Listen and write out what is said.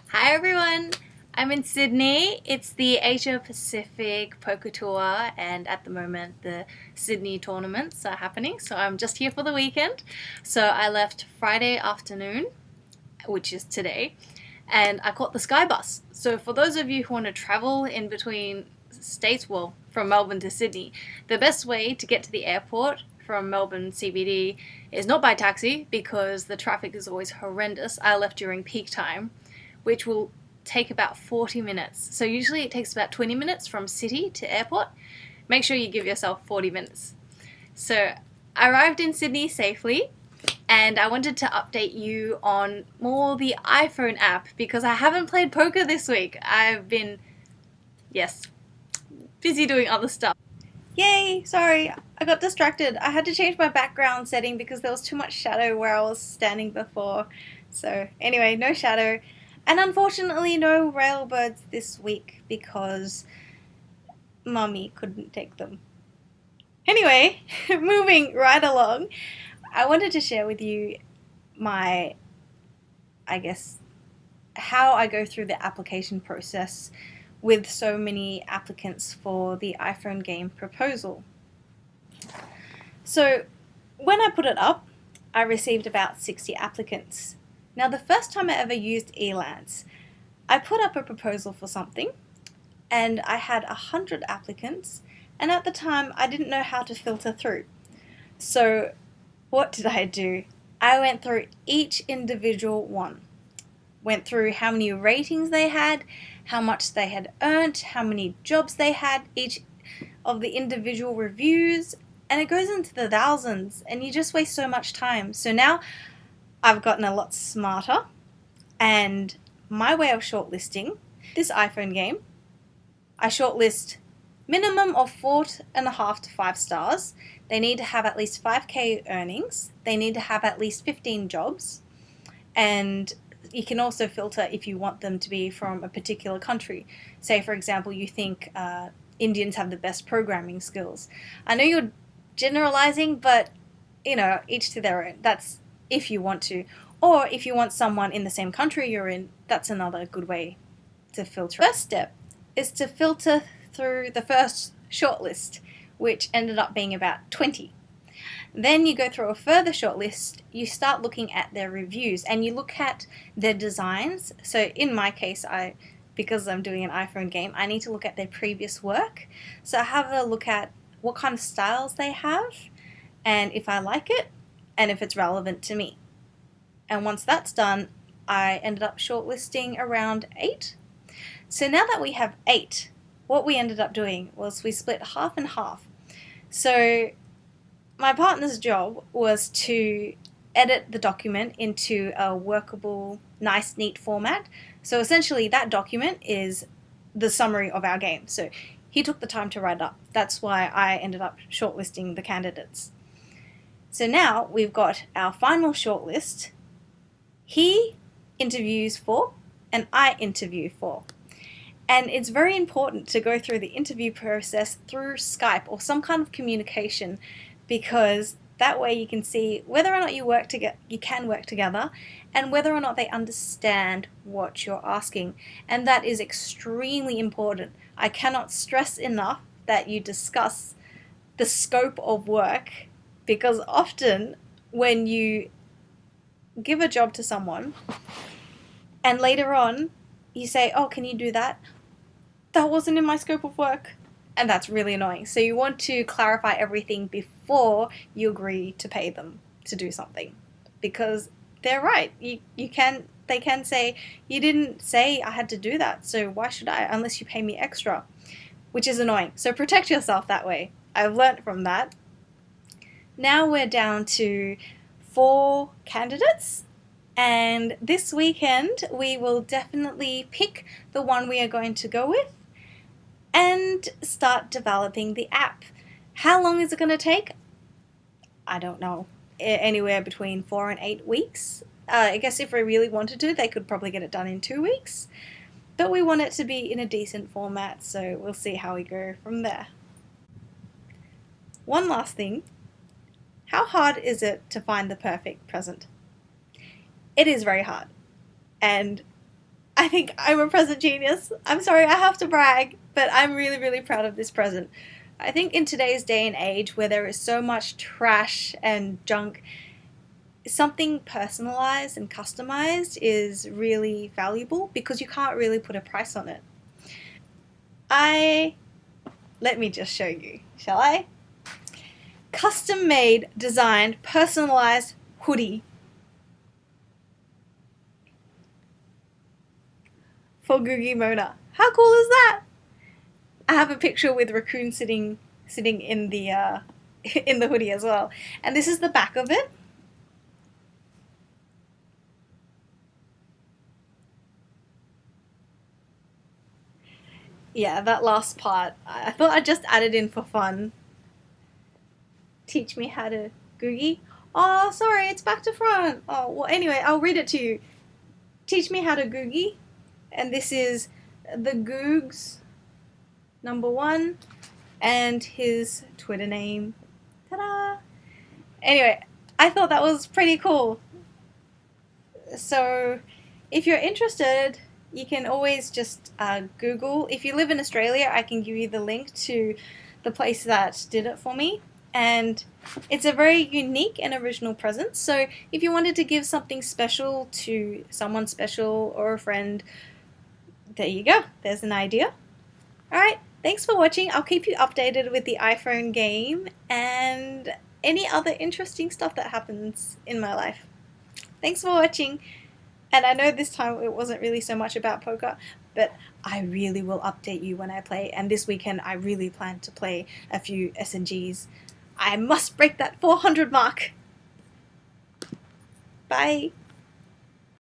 Hi everyone! I'm in Sydney. It's the Asia Pacific Poker Tour, and at the moment the Sydney tournaments are happening, so I'm just here for the weekend. So I left Friday afternoon, which is today, and I caught the Sky Bus. So for those of you who want to travel in between states, well, from Melbourne to Sydney, the best way to get to the airport from Melbourne CBD is not by taxi because the traffic is always horrendous. I left during peak time, which will take about 40 minutes. So usually it takes about 20 minutes from city to airport. Make sure you give yourself 40 minutes. So I arrived in Sydney safely, and I wanted to update you on more the iPhone app because I haven't played poker this week. I've been, busy doing other stuff. Yay! Sorry, I got distracted. I had to change my background setting because there was too much shadow where I was standing before. So anyway, no shadow. And unfortunately no railbirds this week because Mummy couldn't take them. Anyway, moving right along, I wanted to share with you my, how I go through the application process with so many applicants for the iPhone game proposal. So when I put it up, I received about 60 applicants. Now, the first time I ever used elance, I put up a proposal for something and I had 100 applicants, and at the time I didn't know how to filter through. So what did I do? I went through each individual one. Went through how many ratings they had, how much they had earned, how many jobs they had, each of the individual reviews, and it goes into the thousands and you just waste so much time. So now I've gotten a lot smarter, and my way of shortlisting this iPhone game, I shortlist minimum of 4.5 to 5 stars. They need to have at least 5k earnings. They need to have at least 15 jobs, and you can also filter if you want them to be from a particular country. Say, for example, you think Indians have the best programming skills. I know you're generalizing, but each to their own. That's if you want to. Or if you want someone in the same country you're in, that's another good way to filter. First step is to filter through the first shortlist, which ended up being about 20. Then you go through a further shortlist, you start looking at their reviews and you look at their designs. So in my case, because I'm doing an iPhone game, I need to look at their previous work. So I have a look at what kind of styles they have and if I like it and if it's relevant to me. And once that's done, I ended up shortlisting around 8. So now that we have 8, what we ended up doing was we split half and half. So my partner's job was to edit the document into a workable, nice, neat format. So essentially that document is the summary of our game. So he took the time to write it up. That's why I ended up shortlisting the candidates. So now we've got our final shortlist. He interviews for and I interview for. And it's very important to go through the interview process through Skype or some kind of communication, because that way you can see whether or not you can work together and whether or not they understand what you're asking. And that is extremely important. I cannot stress enough that you discuss the scope of work, because often when you give a job to someone and later on you say, oh, can you do that? That wasn't in my scope of work. And that's really annoying. So you want to clarify everything before you agree to pay them to do something, because they're right. They can say, you didn't say I had to do that, so why should I, unless you pay me extra, which is annoying. So protect yourself that way. I've learnt from that. Now we're down to 4 candidates, and this weekend we will definitely pick the one we are going to go with and start developing the app. How long is it going to take? I don't know. Anywhere between 4 and 8 weeks. I guess if we really wanted to, they could probably get it done in 2 weeks. But we want it to be in a decent format, so we'll see how we go from there. One last thing. How hard is it to find the perfect present? It is very hard. And I I think I'm a present genius. I'm sorry, I have to brag, but I'm really, really proud of this present. I think in today's day and age where there is so much trash and junk, something personalized and customized is really valuable because you can't really put a price on it. Let me just show you, shall I? Custom made, designed, personalized hoodie for Googie Mona. How cool is that? I have a picture with Raccoon sitting in the in the hoodie as well. And this is the back of it. Yeah, that last part, I thought I'd just add it in for fun. Teach me how to Googie. Oh, sorry, it's back to front. Oh, well, anyway, I'll read it to you. Teach me how to Googie. And this is the Googs #1 and his Twitter name. Ta-da! Anyway, I thought that was pretty cool. So if you're interested, you can always just Google. If you live in Australia, I can give you the link to the place that did it for me. And it's a very unique and original present. So if you wanted to give something special to someone special or a friend, there you go. There's an idea. Alright, thanks for watching. I'll keep you updated with the iPhone game and any other interesting stuff that happens in my life. Thanks for watching. And I know this time it wasn't really so much about poker, but I really will update you when I play. And this weekend I really plan to play a few S&Gs. I must break that 400 mark. Bye.